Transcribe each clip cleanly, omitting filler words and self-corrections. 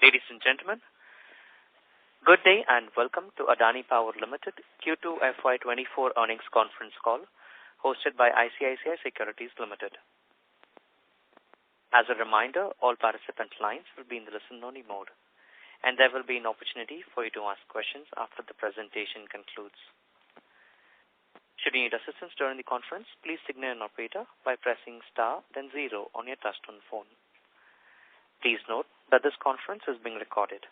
Ladies and gentlemen, good day and welcome to Adani Power Limited Q2 FY2024 earnings conference call hosted by ICICI Securities Limited. As a reminder, all participant lines will be in the listen-only mode, and there will be an opportunity for you to ask questions after the presentation concludes. Should you need assistance during the conference, please signal an operator by pressing star then 0 on your touchtone phone. Please note that this conference is being recorded.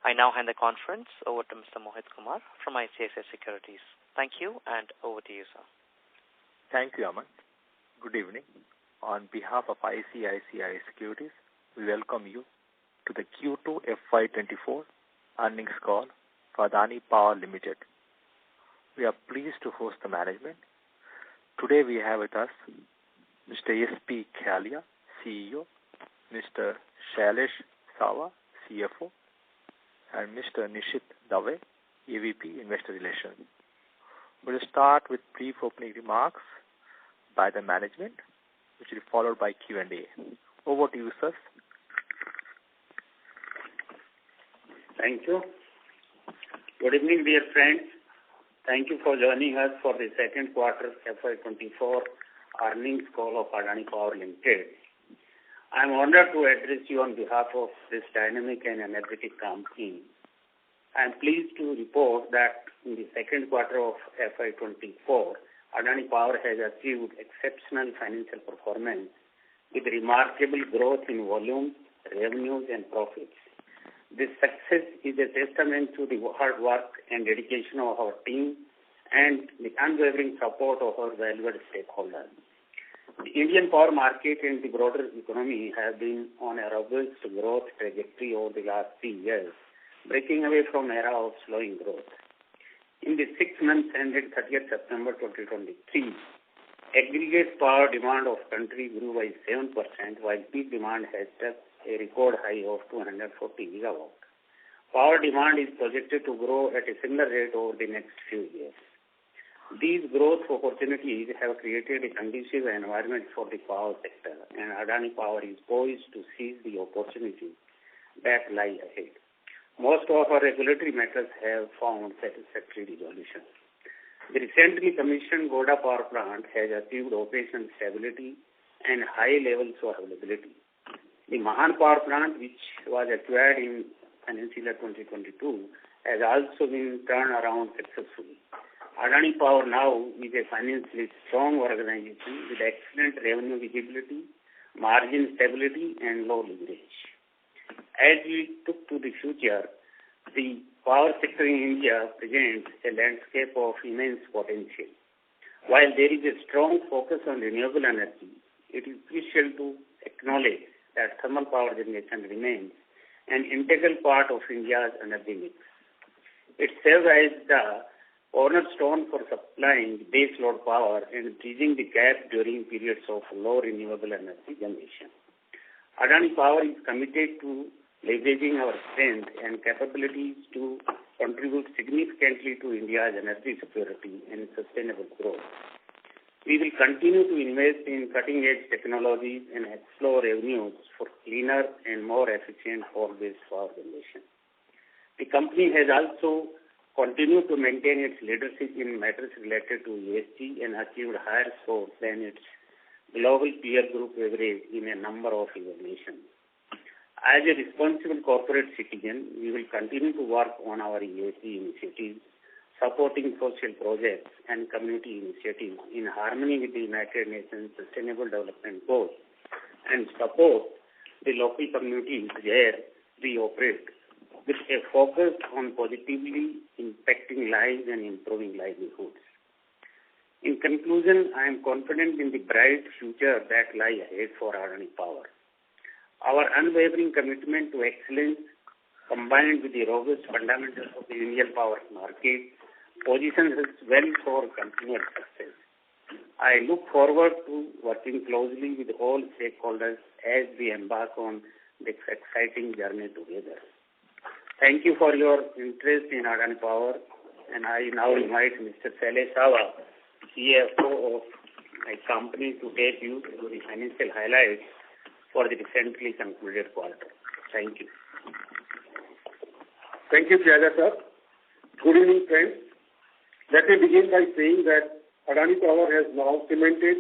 I now hand the conference over to Mr. Mohit Kumar from ICICI Securities. Thank you, and over to you, sir. Thank you, Aman. Good evening. On behalf of ICICI Securities, we welcome you to the Q2 FY24 earnings call for Adani Power Limited. We are pleased to host the management. Today we have with us Mr. S.P. Khalia, CEO, Mr. Shailesh Sawa, CFO, and Mr. Nishit Dave, AVP Investor Relations. We'll start with brief opening remarks by the management, which will be followed by Q&A. Over to you, sir. Thank you. Good evening, dear friends. Thank you for joining us for the second quarter FY24 earnings call of Adani Power Limited. I am honored to address you on behalf of this dynamic and energetic company. I am pleased to report that in the second quarter of FY24, Adani Power has achieved exceptional financial performance with remarkable growth in volumes, revenues and profits. This success is a testament to the hard work and dedication of our team and the unwavering support of our valued stakeholders. The Indian power market and the broader economy have been on a robust growth trajectory over the last 3 years, breaking away from an era of slowing growth. In the 6 months ended 30th September 2023, aggregate power demand of country grew by 7%, while peak demand has touched a record high of 240 gigawatt. Power demand is projected to grow at a similar rate over the next few years. These growth opportunities have created a conducive environment for the power sector, and Adani Power is poised to seize the opportunities that lie ahead. Most of our regulatory matters have found satisfactory resolution. The recently commissioned Goda Power Plant has achieved operational stability and high levels of availability. The Mahan Power Plant, which was acquired in financial year 2022, has also been turned around successfully. Adani Power now is a financially strong organization with excellent revenue visibility, margin stability and low leverage. As we look to the future, the power sector in India presents a landscape of immense potential. While there is a strong focus on renewable energy, it is crucial to acknowledge that thermal power generation remains an integral part of India's energy mix. It serves as the cornerstone for supplying base load power and bridging the gap during periods of low renewable energy generation. Adani Power is committed to leveraging our strength and capabilities to contribute significantly to India's energy security and sustainable growth. We will continue to invest in cutting-edge technologies and explore avenues for cleaner and more efficient coal-based power generation. The company has also continued to maintain its leadership in matters related to ESG and achieved higher scores than its global peer group average in a number of evaluations. As a responsible corporate citizen, we will continue to work on our ESG initiatives, supporting social projects and community initiatives in harmony with the United Nations Sustainable Development Goals and support the local communities where we operate, with a focus on positively impacting lives and improving livelihoods. In conclusion, I am confident in the bright future that lies ahead for Adani Power. Our unwavering commitment to excellence, combined with the robust fundamentals of the Indian power market, positions us well for continued success. I look forward to working closely with all stakeholders as we embark on this exciting journey together. Thank you for your interest in Adani Power, and I now invite Mr. Shailesh Sawa, CFO of my company, to take you through the financial highlights for the recently concluded quarter. Thank you. Thank you, Jaya sir. Good evening, friends. Let me begin by saying that Adani Power has now cemented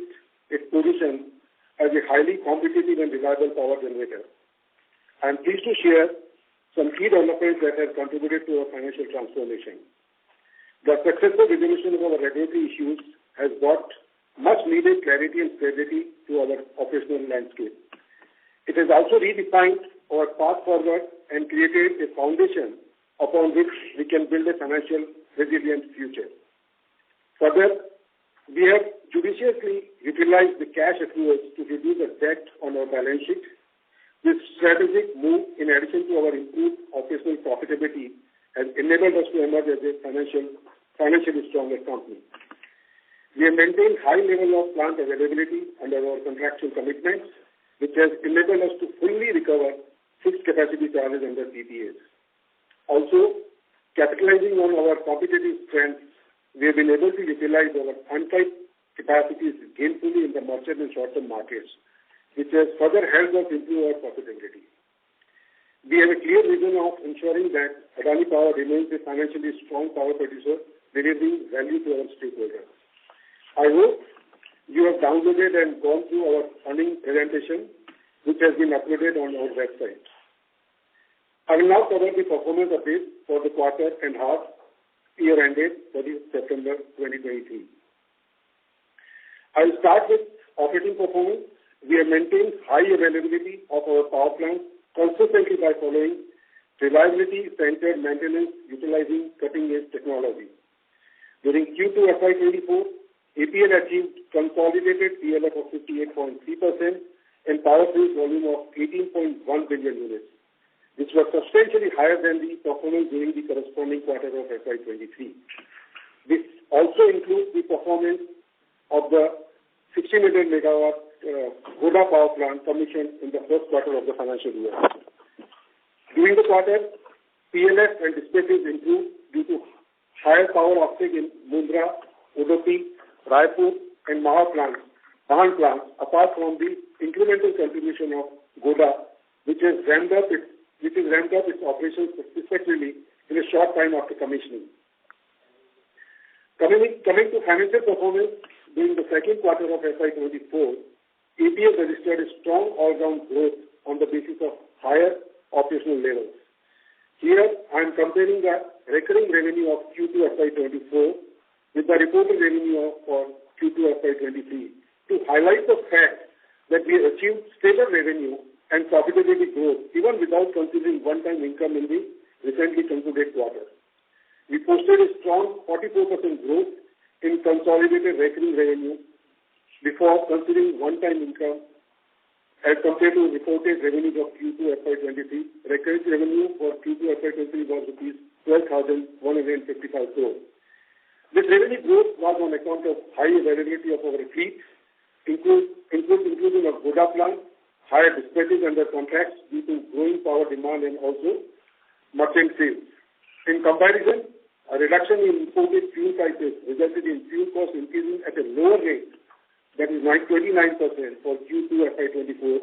its position as a highly competitive and reliable power generator. I am pleased to share some key developments that have contributed to our financial transformation. The successful resolution of our regulatory issues has brought much needed clarity and stability to our operational landscape. It has also redefined our path forward and created a foundation upon which we can build a financial resilient future. Further, we have judiciously utilized the cash accruals to reduce the debt on our balance sheet. This strategic move, in addition to our improved operational profitability, has enabled us to emerge as a financially stronger company. We have maintained high level of plant availability under our contractual commitments, which has enabled us to fully recover fixed capacity charges under PPAs. Also, capitalizing on our competitive strengths, we have been able to utilize our untied capacities gainfully in the merchant and short-term markets, which has further helped us improve our profitability. We have a clear vision of ensuring that Adani Power remains a financially strong power producer, delivering value to our stakeholders. I hope you have downloaded and gone through our earnings presentation, which has been uploaded on our website. I will now cover the performance update for the quarter and half year ended 30 September 2023. I will start with operating performance. We have maintained high availability of our power plants consistently by following reliability-centered maintenance utilizing cutting-edge technology. During Q2 FY24, APL achieved consolidated PLF of 58.3% and power sales volume of 18.1 billion units, which was substantially higher than the performance during the corresponding quarter of FY23. This also includes the performance of the 1600 megawatt Goda power plant commissioned in the first quarter of the financial year. During the quarter, PLF and dispatches improved due to higher power offtake in Mundra, Udupi, Raipur and Mahan plants, apart from the incremental contribution of Goda, which has ramped up its operations successfully in a short time after commissioning. Coming to financial performance, during the second quarter of FY24, APL registered a strong all-round growth on the basis of higher operational levels. Here, I am comparing the recurring revenue of Q2 FY24 with the reported revenue for Q2 FY23 to highlight the fact that we achieved stable revenue and profitability growth even without considering one-time income in the recently concluded quarter. We posted a strong 44% growth in consolidated recurring revenue before considering one-time income as compared to reported revenues of Q2 FY23. Recurring revenue for Q2 FY23 was rupees 12,155 crores. This revenue growth was on account of high availability of our fleet, including of Goda plant, higher dispatches under contracts due to growing power demand and also merchant sales. In comparison, a reduction in imported fuel prices resulted in fuel costs increasing at a lower rate, that is 29% for Q2 FY24,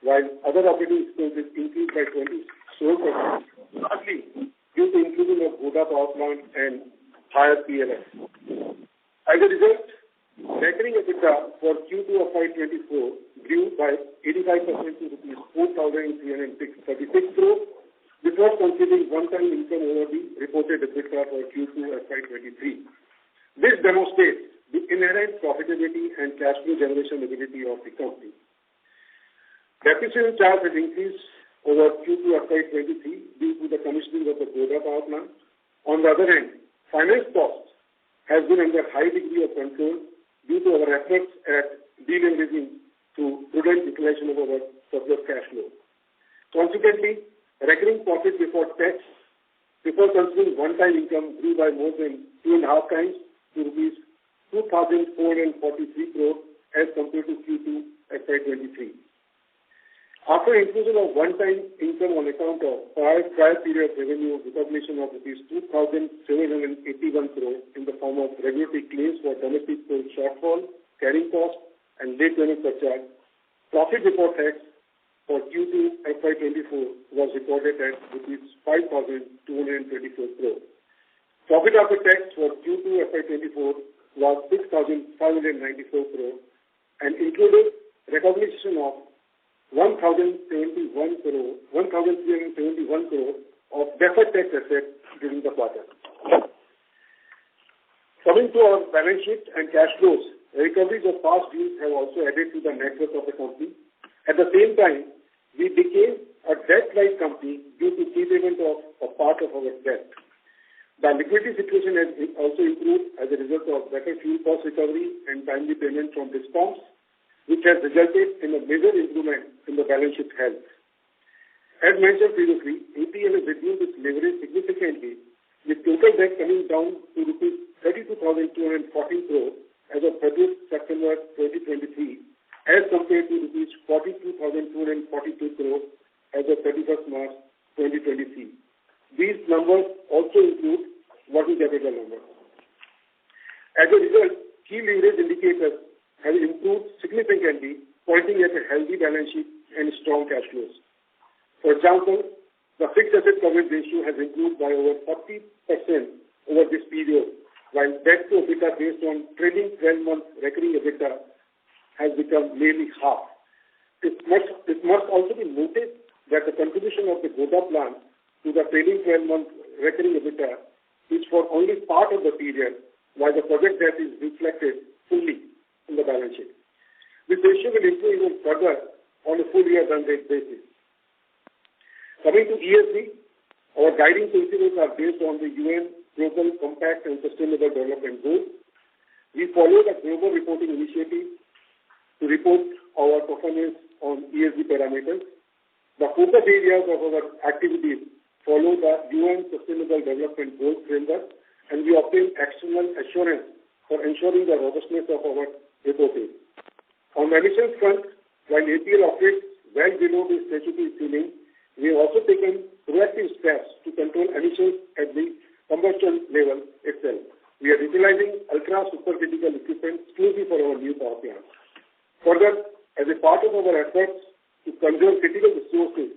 while other operating expenses increased by 27%, largely due to inclusion of Goda power plant and higher PLF. As a result, recurring EBITDA for Q2 FY24 grew by 85% to rupees 4,336 crores. This was considering one-time income over the reported EBITDA for Q2 FY23. This demonstrates the inherent profitability and cash flow generation ability of the company. Depreciation charge has increased over Q2 FY23 due to the commissioning of the Goda power plant. On the other hand, finance costs has been under high degree of control due to our efforts at deleveraging through prudent utilization of our surplus cash flow. Consequently, recurring profit before tax, before considering one-time income, grew by more than 2.5 times to rupees 2,443 crores as compared to Q2 FY23. After inclusion of one-time income on account of prior period revenue recognition of rupees 2,781 crores in the form of regulatory claims for domestic coal shortfall, carrying cost, and late payment surcharge, profit before tax for Q2 FY24 was recorded at rupees 5,224 crore. Profit after tax for Q2 FY24 was 6,594 crore and included recognition of 1,371 crore of deferred tax assets during the quarter. Coming to our balance sheet and cash flows, recoveries of past dues have also added to the net worth of the company. At the same time, we became a debt-like company due to prepayment of a part of our debt. The liquidity situation has also improved as a result of better fuel cost recovery and timely payment from discoms, which has resulted in a major improvement in the balance sheet health. As mentioned previously, APL has reduced its leverage significantly, with total debt coming down to rupees 32,214 crore as of 30th September 2023, as compared to rupees 42,242 crore as of 31st March 2023. These numbers also include working capital numbers. As a result, key leverage indicators have improved significantly, pointing at a healthy balance sheet and strong cash flows. For example, the fixed asset coverage ratio has improved by over 40% over this period, while debt to EBITDA based on trailing 12-month recurring EBITDA has become nearly half. It must also be noted that the contribution of the Godda plant to the trailing 12-month recurring EBITDA is for only part of the period, while the project debt is reflected fully in the balance sheet. This ratio will improve even further on a full-year run rate basis. Coming to ESG, our guiding principles are based on the UN Global Compact and Sustainable Development Goals. We follow the Global Reporting Initiative to report our performance on ESG parameters. The focus areas of our activities follow the UN Sustainable Development Goals framework, and we obtain external assurance for ensuring the robustness of our reporting. On the emissions front, while APL operates well below the statutory ceiling, we have also taken proactive steps to control emissions at the combustion level itself. We are utilizing ultra-supercritical equipment exclusively for our new power plants. Further, as a part of our efforts to conserve critical resources,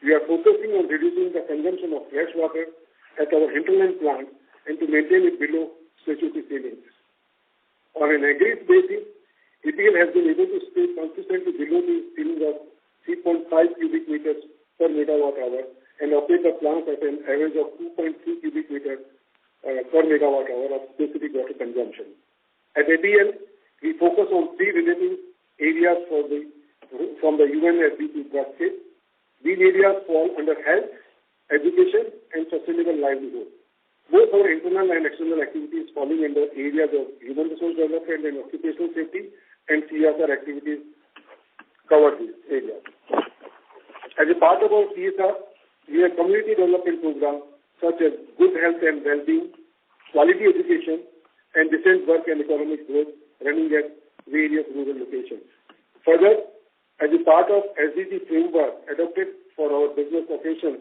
we are focusing on reducing the consumption of fresh water at our hinterland plant and to maintain it below statutory ceilings. On an aggregate basis, APL has been able to stay consistently below the ceiling of 3.5 cubic meters per megawatt hour and operate the plant at an average of 2.3 cubic meters per megawatt hour of specific water consumption. At APL, we focus on three related areas from the UN SDG basket. These areas fall under health, education, and sustainable livelihood. Both our internal and external activities falling under areas of human resource development and occupational safety and CSR activities cover these areas. As a part of our CSR, we have community development programs such as good health and well-being, quality education, and decent work and economic growth running at various rural locations. Further, as a part of SDG framework adopted for our business operations,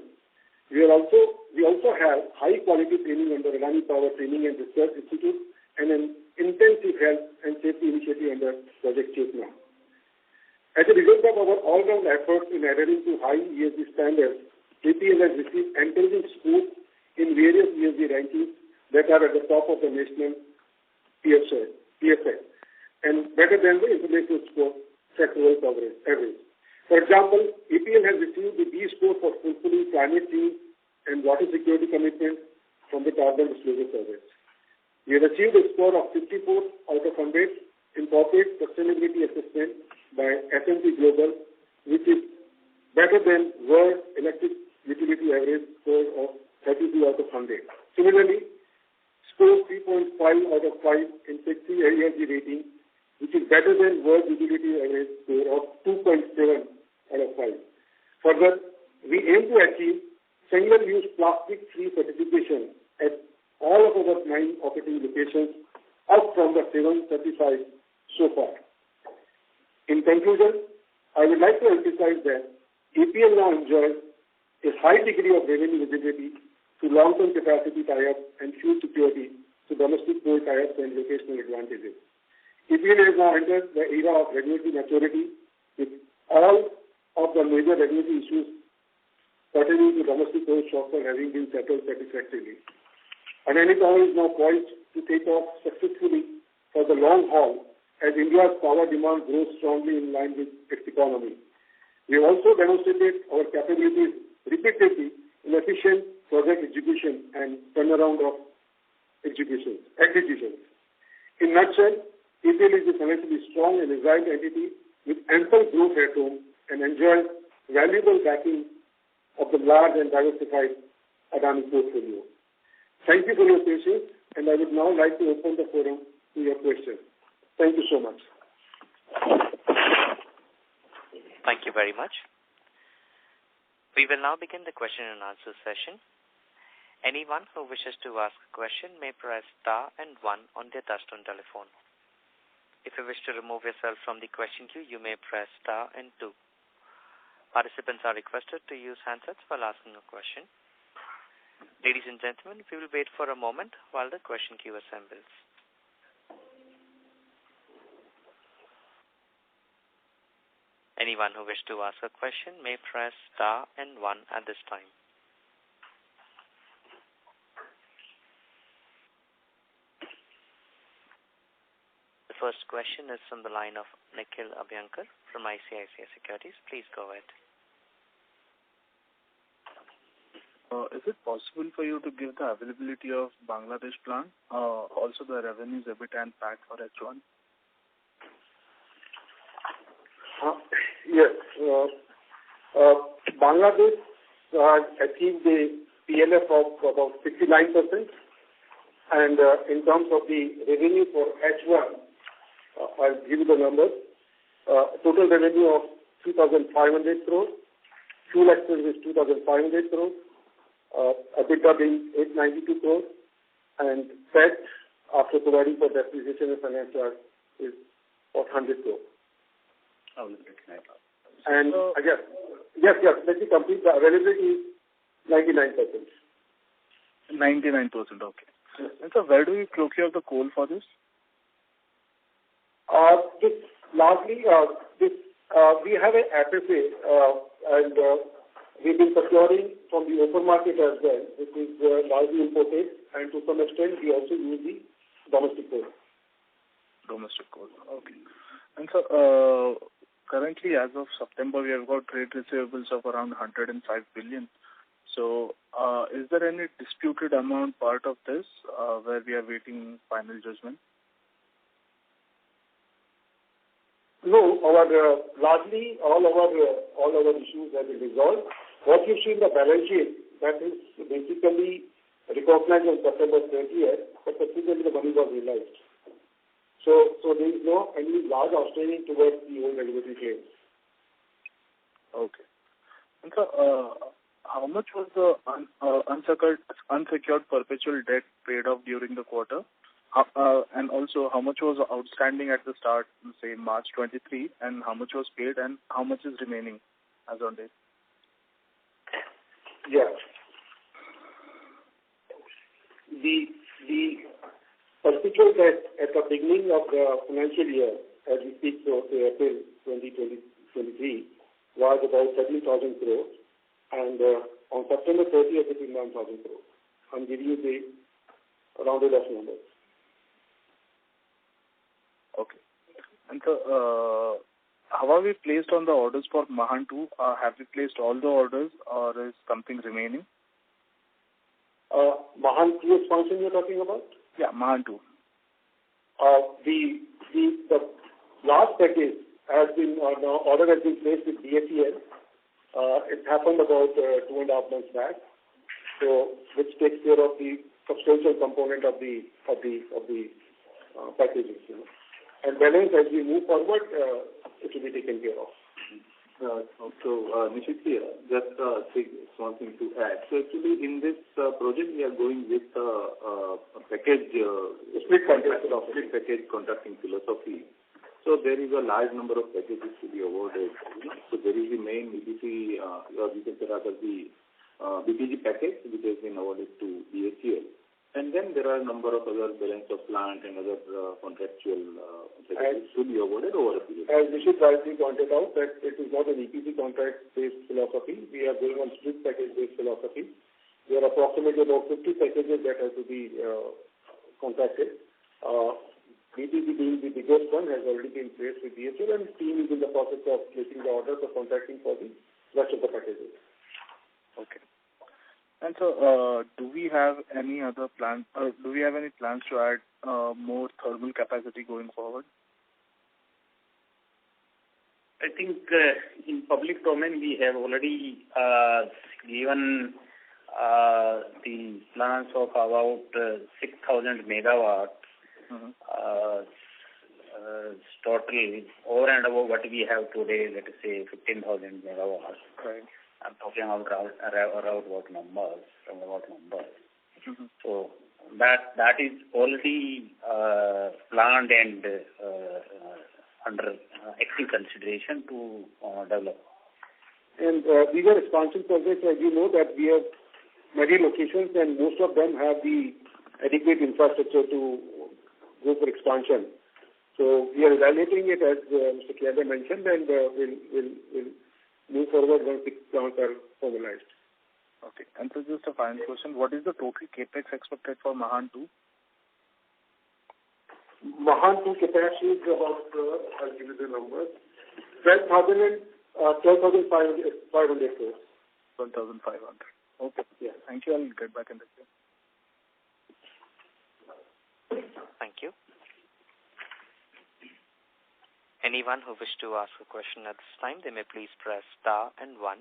we also have high-quality training under Adani Power Training and Research Institute and an intensive health and safety initiative under Project Chetna. As a result of our all-round efforts in adhering to high ESG standards, APL has received encouraging scores in various ESG rankings that are at the top of the national PSA and better than the international score sectoral coverage average. For example, APL has received the B score for fulfilling climate change and water security commitments from the Carbon Disclosure Service. We have achieved a score of 54 out of 100 in corporate sustainability assessment by S&P Global, which is better than World Electric Utility Average score of 32 out of 100. Similarly, score 3.5 out of 5 in FY2023 ESG rating, which is better than World Utility Average score of 2.7 out of 5. Further, we aim to achieve single-use plastic-free certification at all of our 9 operating locations, up from the 7 certified so far. In conclusion, I would like to emphasize that APL now enjoys a high degree of revenue visibility to long-term capacity tie-up and fuel security to domestic coal tie-ups and locational advantages. APL has now entered the era of regulatory maturity with all of the some major regulatory issues pertaining to domestic coal shortfall having been settled satisfactorily. Adani Power is now poised to take off successfully for the long haul as India's power demand grows strongly in line with its economy. We have also demonstrated our capabilities repeatedly in efficient project execution and turnaround of executions. In nutshell, EPL is a financially strong and resilient entity with ample growth headroom and enjoys valuable backing of the large and diversified Adani portfolio. Thank you for your patience, and I would now like to open the forum to your questions. Thank you so much. Thank you very much. We will now begin the question and answer session. Anyone who wishes to ask a question may press star and 1 on their touchtone telephone. If you wish to remove yourself from the question queue, you may press star and 2. Participants are requested to use handsets while asking a question. Ladies and gentlemen, we will wait for a moment while the question queue assembles. Anyone who wishes to ask a question may press star and 1 at this time. The first question is from the line of Nikhil Abhyankar from ICICI Securities. Please go ahead. Is it possible for you to give the availability of Bangladesh plant, also the revenues, EBITDA and PAT for H1? Yes. Bangladesh achieved a PLF of about 69%, and in terms of the revenue for H1, I'll give you the numbers. Total revenue of 2,500 crores, fuel expense is 2,500 crores, EBITDA being 892 crores, and PAT after providing for depreciation and finance charge is 400 crores. And yes, let me complete. The availability is 99%. 99%, okay. And so where do you procure the coal for this? Largely, we have an FSA, and we've been procuring from the open market as well, which is largely imported, and to some extent we also use the domestic coal. Domestic coal, okay. And so currently, as of September, we have got trade receivables of around 105 billion. So is there any disputed amount part of this where we are waiting final judgment? No, largely all our issues have been resolved. What you see in the balance sheet, that is basically recognized on September 30th, but subsequently the money was realized. So there is no any large outstanding towards the old regulatory claims. Okay. And so, how much was the unsecured perpetual debt paid off during the quarter? And also, how much was outstanding at the start, say March 23, and how much was paid, and how much is remaining as on date? Yeah. The perpetual debt at the beginning of the financial year, as we speak, so April 2023, was about 13,000 crores, and on September 30th, it is 9,000 crores. I'm giving you the rounded off numbers. Okay. And so, how are we placed on the orders for Mahan 2? Have we placed all the orders, or is something remaining? Mahan 2 expansion you're talking about? Yeah, Mahan 2. The last package has been, order has been placed with BHEL. It happened about 2.5 months back, so which takes care of the substantial component of the packages, you know. And balance as we move forward, it will be taken care of. Nishit here, just small thing to add. So actually in this project we are going with a package, split package contracting philosophy. So there is a large number of packages to be awarded. So there is the main EPC, or you can say rather the BPG package which has been awarded to BHEL. And then there are a number of other balance of plant and other contractual packages to be awarded over a period. As Nishit rightly pointed out, that it is not an EPC contract-based philosophy. We are going on split package-based philosophy. There are approximately about 50 packages that have to be contracted. EPC being the biggest one has already been placed with DHL, and team is in the process of placing the orders for contracting for the rest of the packages. Okay. And so, do we have any other plans? Do we have any plans to add more thermal capacity going forward? I think in public domain we have already given the plans of about 6,000 megawatts total over and above what we have today. Let us say 15,000 megawatts. Right. I'm talking about roundabout numbers. So that is already planned and under active consideration to develop. And these are expansion projects, as you know, that we have many locations, and most of them have the adequate infrastructure to go for expansion. So we are evaluating it, as Mr. Kiada mentioned, and we'll move forward once the plans are formalized. Okay. And so just a final question, what is the total capex expected for Mahan 2? Mahan 2 capacity is about, I'll give you the numbers, 12,500 crores. 12,500. Okay. Yeah. Thank you. I'll get back in the queue. Thank you. Anyone who wishes to ask a question at this time, they may please press star and 1.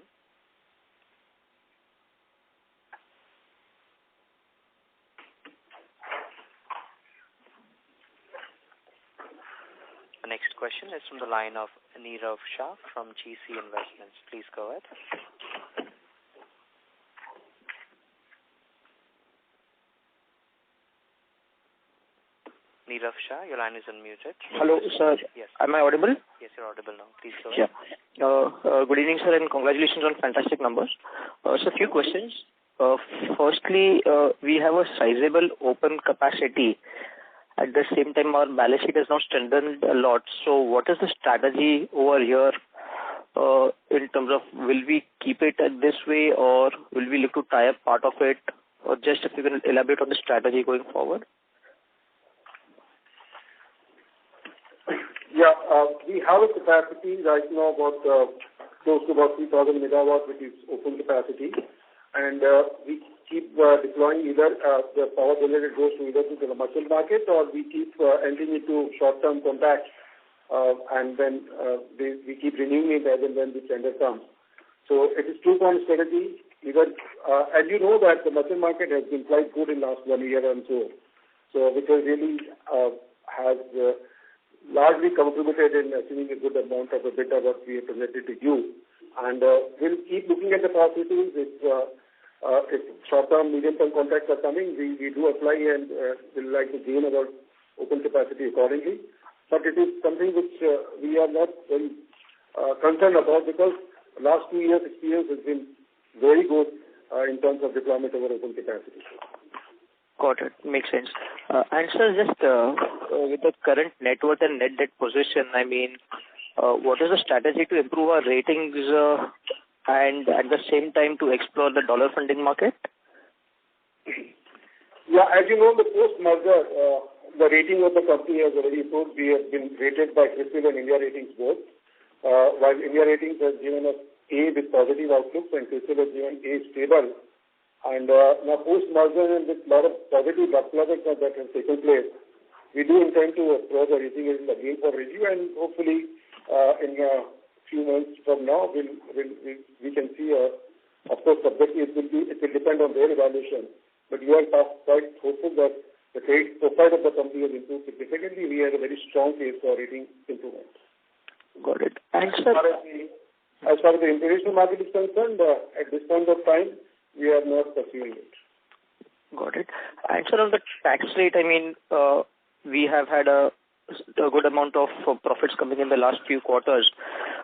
The next question is from the line of Nirav Shah from GC Investments. Please go ahead. Nirav Shah, your line is unmuted. Hello, sir. Yes. Am I audible? Yes, you're audible now. Please go ahead. Yeah. Good evening, sir, and congratulations on fantastic numbers. So, a few questions. Firstly, we have a sizable open capacity. At the same time, our balance sheet has now strengthened a lot. So, what is the strategy over here in terms of will we keep it at this way, or will we look to tie up part of it? Or just if you can elaborate on the strategy going forward? Yeah, we have a capacity right now about close to about 3,000 megawatts, which is open capacity, and we keep deploying either the power generated goes to either to the commercial market, or we keep entering into short-term contracts, and then we keep renewing it as and when the tender comes. So it is two-pronged strategy. Either, as you know, that the merchant market has been quite good in last 1 year and so which has really has largely contributed in achieving a good amount of EBITDA what we have presented to you. And we'll keep looking at the possibilities. If short-term, medium-term contracts are coming, we do apply and we'll like to gain our open capacity accordingly. But it is something which we are not very concerned about, because last 2 years' experience has been very good in terms of deployment of our open capacity. Got it. Makes sense. And sir, just with the current net worth and net debt position, I mean, what is the strategy to improve our ratings and at the same time to explore the dollar funding market? Yeah, as you know, the post-merger, the rating of the company has already improved. We have been rated by CRISIL and India Ratings both. While India Ratings has given us A with positive outlooks and CRISIL has given A stable. And now post-merger and with a lot of positive developments that have taken place, we do intend to approach the rating agency again for review, and hopefully in a few months from now we can see, of course, subjectively it will depend on their evaluation. But we are quite hopeful that the credit profile of the company has improved significantly. We have a very strong case for rating improvement. Got it. And sir, as far as the international market is concerned, at this point of time, we are not pursuing it. Got it. And sir, on the tax rate, I mean, we have had a good amount of profits coming in the last few quarters.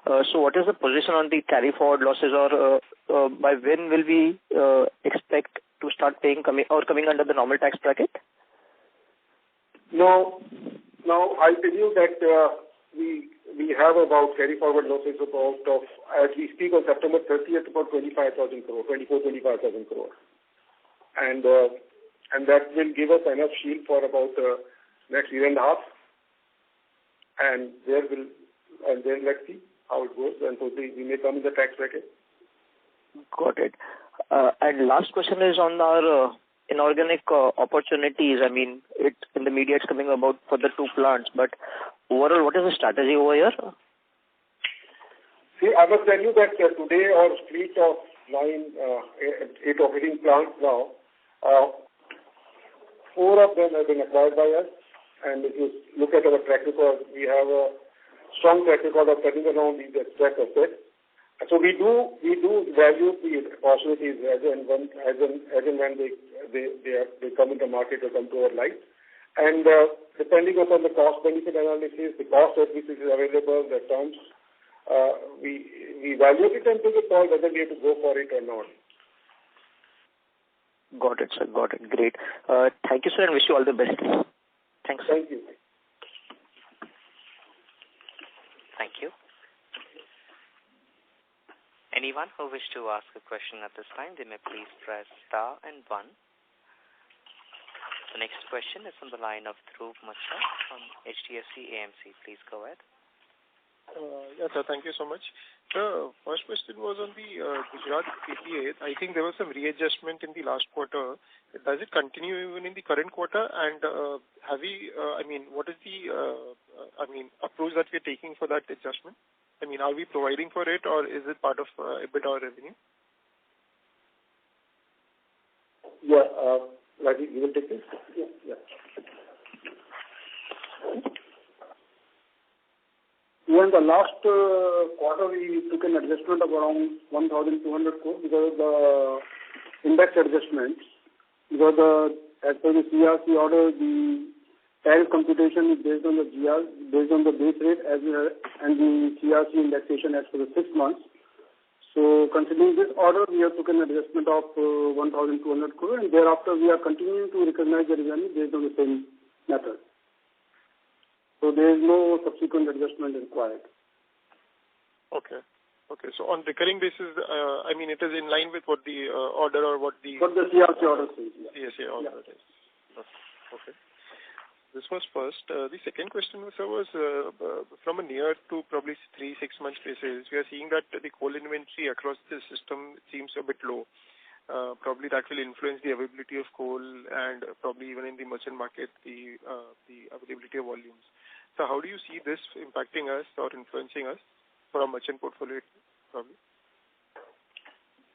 So what is the position on the carry forward losses, or by when will we expect to start paying coming under the normal tax bracket? No, I'll tell you that we have about carry forward losses about as we speak on September 30th about 25,000 crore, 25,000 crore, and that will give us enough shield for about next year and a half, and then let's see how it goes, and hopefully we may come in the tax bracket. Got it. And last question is on our inorganic opportunities. I mean, in the media it's coming about for the 2 plants, but overall, what is the strategy over here? See, I must tell you that today our fleet of 8 operating plants now, 4 of them have been acquired by us, and if you look at our track record, we have a strong track record of turning around these extract assets. So we do value the opportunities as and when they come in the market or come to our light. And depending upon the cost-benefit analysis, the cost at which it is available, the terms, we evaluate it and take a call whether we have to go for it or not. Got it, sir. Got it. Great. Thank you, sir, and wish you all the best. Thanks. Thank you. Thank you. Anyone who wish to ask a question at this time, they may please press star and 1. The next question is on the line of Dhruv Machha from HDFC AMC. Please go ahead. Yes, sir. Thank you so much. The first question was on the Gujarat PPA. I think there was some readjustment in the last quarter. Does it continue even in the current quarter? And have we, what is the, approach that we are taking for that adjustment? I mean, are we providing for it, or is it part of EBITDA or revenue? Yeah, Rajeev, you will take this? Yeah. In the last quarter, we took an adjustment of around 1,200 crore because of the index adjustments. Because as per the CRC order, the tariff computation is based on the GR, based on the base rate and the CRC indexation as for the 6 months. So considering this order, we have taken an adjustment of 1,200 crore, and thereafter we are continuing to recognize the revenue based on the same method. So there is no subsequent adjustment required. Okay. So on recurring basis, it is in line with what the order or what the CRC order says. Yes, order is. Okay. This was first. The second question was from a near to probably 3-6 months basis, we are seeing that the coal inventory across the system seems a bit low. Probably that will influence the availability of coal and probably even in the merchant market, the availability of volumes. So how do you see this impacting us or influencing us for our merchant portfolio probably?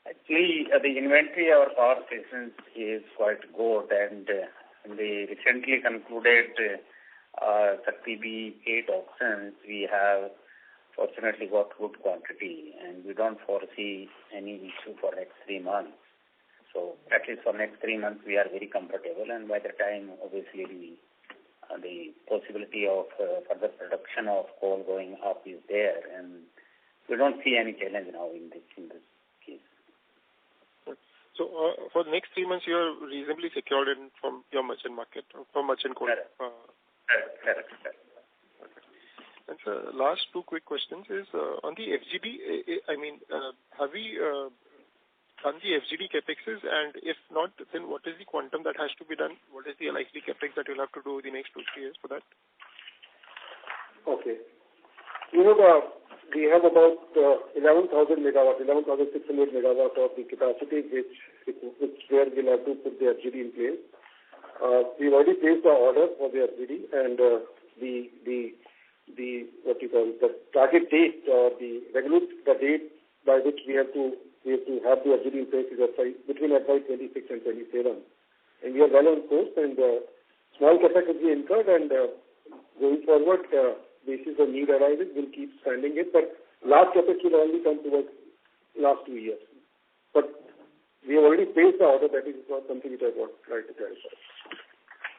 Actually, the inventory of our power stations is quite good, and the recently concluded SHAKTI-B 8 auctions, we have fortunately got good quantity, and we don't foresee any issue for next 3 months. So at least for next 3 months, we are very comfortable, and by the time, obviously, the possibility of further production of coal going up is there, and we don't see any challenge now in this case. So for the next 3 months, you are reasonably secured from your merchant market, from merchant coal. Correct. Okay. And so last 2 quick questions is on the FGD. Have we done the FGD capexes, and if not, then what is the quantum that has to be done? What is the likely capex that you'll have to do the next 2-3 years for that? Okay. We have about 11,000 megawatts, 11,600 megawatts of the capacity which where we'll have to put the FGD in place. We've already placed the order for the FGD, and the target date or the date by which we have to have the FGD in place is between FY26 and 27. And we are well on course, and small capex will be incurred, and going forward, basis of need arises, we'll keep spending it, but large capex will only come towards last 2 years. But we have already placed the order. That is not something which I would like to clarify.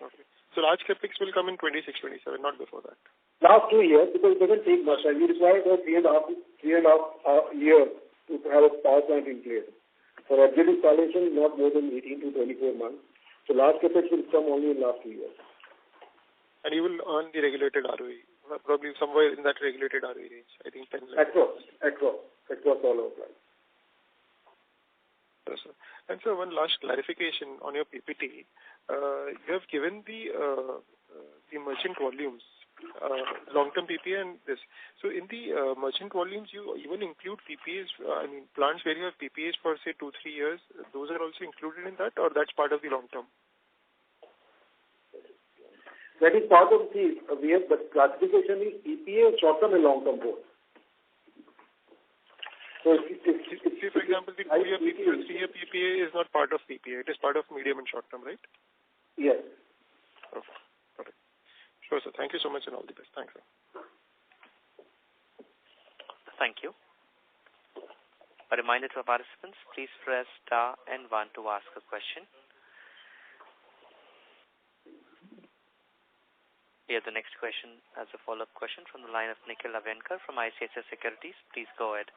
Okay. So large capex will come in 26, 27, not before that. Last 2 years, because it doesn't take much time. We require about 3.5 years to have a power plant in place. For FGD installation, not more than 18 to 24 months. So large capex will come only in last 2 years. And you will earn the regulated ROE, probably somewhere in that regulated ROE range, I think 10 lakhs. Across all our plants. Yes, sir. And so one last clarification on your PPT. You have given the merchant volumes, long-term PPA and this. So in the merchant volumes, you even include PPAs, plants where you have PPAs for say 2-3 years. Those are also included in that, or that's part of the long-term? That is part of the classification is PPA, short-term and long-term both. So if for example, the 2-year PPA or 3-year PPA is not part of PPA, it is part of medium and short-term, right? Yes. Okay. Got it. Sure, sir. Thank you so much and all the best. Thanks, sir. Thank you. A reminder to our participants, please press star and 1 to ask a question. We have the next question as a follow-up question from the line of Nikhil Avenkar from ICICI Securities. Please go ahead.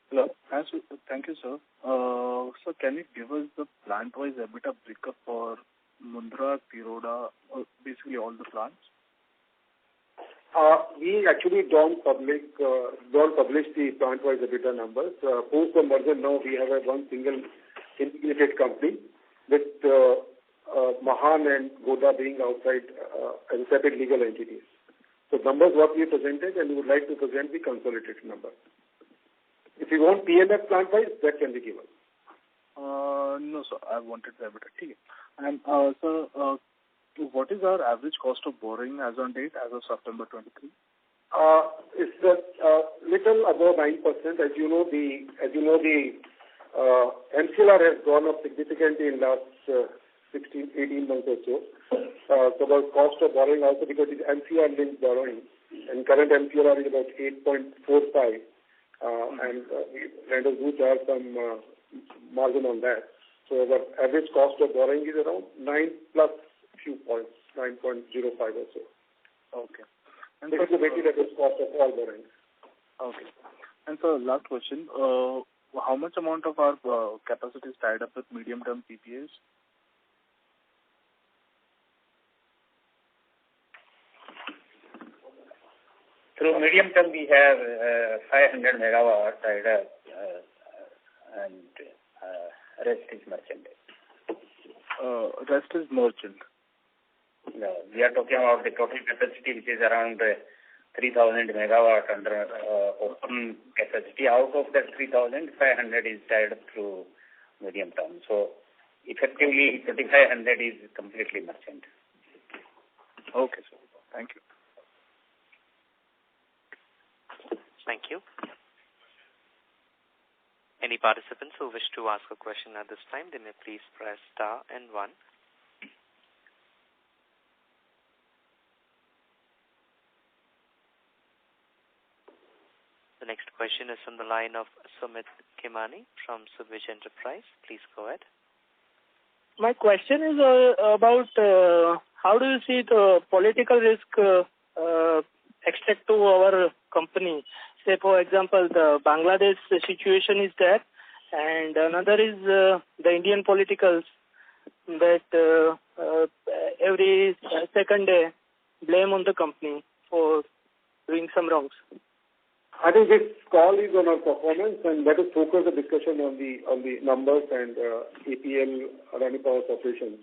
Hello. Thank you, sir. So can you give us the plant-wise EBITDA breakup for Mundra, Tiroda, basically all the plants? We actually don't publish the plant-wise EBITDA numbers. Post the merger now, we have one single integrated company with Mahan and Goda being outside as separate legal entities. So numbers what we presented, and we would like to present the consolidated number. If you want PMF plant-wise, that can be given. No, sir. I wanted the EBITDA. And, sir, what is our average cost of borrowing as on date, as of September 23? It's little above 9%. As you know, the MCLR has gone up significantly in last 18 months or so. So the cost of borrowing also, because it's MCLR-linked borrowing, and current MCLR is about 8.45. And lenders do charge some margin on that. So the average cost of borrowing is around 9 plus few points, 9.05 or so. Okay. And this is the weighted average cost of all borrowings. Okay. And so last question, how much amount of our capacity is tied up with medium-term PPAs? Through medium term, we have 500 megawatt tied up, and rest is merchant. Rest is merchant. No, we are talking about the total capacity, which is around 3,000 megawatt under open capacity. Out of that 3,500 is tied up through medium term. So effectively, 2,500 is completely merchant. Okay, sir. Thank you. Thank you. Any participants who wish to ask a question at this time, they may please press star and 1. The next question is from the line of Sumit Khemani from Subhij Enterprise. Please go ahead. My question is about how do you see the political risk extend to our company? Say, for example, the Bangladesh situation is there, and another is the Indian politicals that every second day blame on the company for doing some wrongs. I think this call is on our performance, and let us focus the discussion on the numbers and APL Adani Power's operations.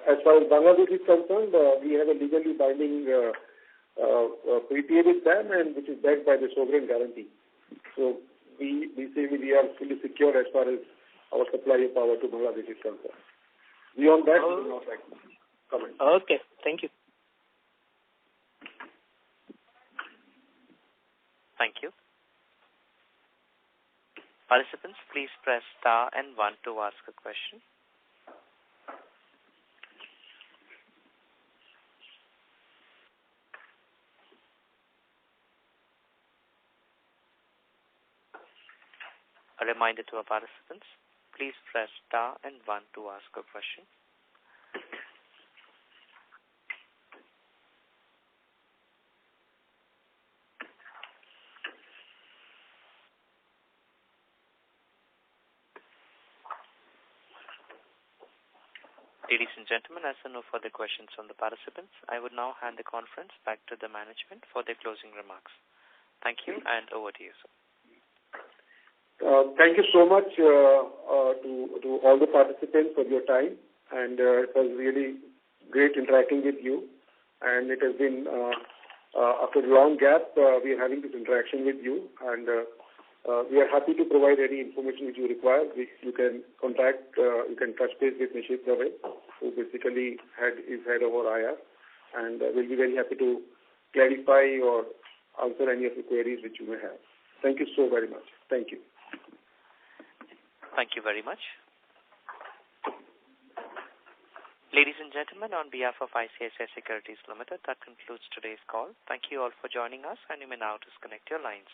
As far as Bangladesh is concerned, we have a legally binding PPA with them, and which is backed by the sovereign guarantee. So we say we are fully secure as far as our supply of power to Bangladesh is concerned. Beyond that, we will not like to comment. Okay, thank you. Thank you. Participants, please press star and 1 to ask a question. A reminder to our participants, please press star and 1 to ask a question. Ladies and gentlemen, as there are no further questions from the participants, I would now hand the conference back to the management for their closing remarks. Thank you, and over to you, sir. Thank you so much to all the participants for your time, and it was really great interacting with you. And it has been, after a long gap, we are having this interaction with you, and we are happy to provide any information which you require. You can contact, you can touch base with Nishit Dave, who basically is head of our IR, and we'll be very happy to clarify or answer any of the queries which you may have. Thank you so very much. Thank you. Thank you very much. Ladies and gentlemen, on behalf of ICICI Securities Limited, that concludes today's call. Thank you all for joining us, and you may now disconnect your lines.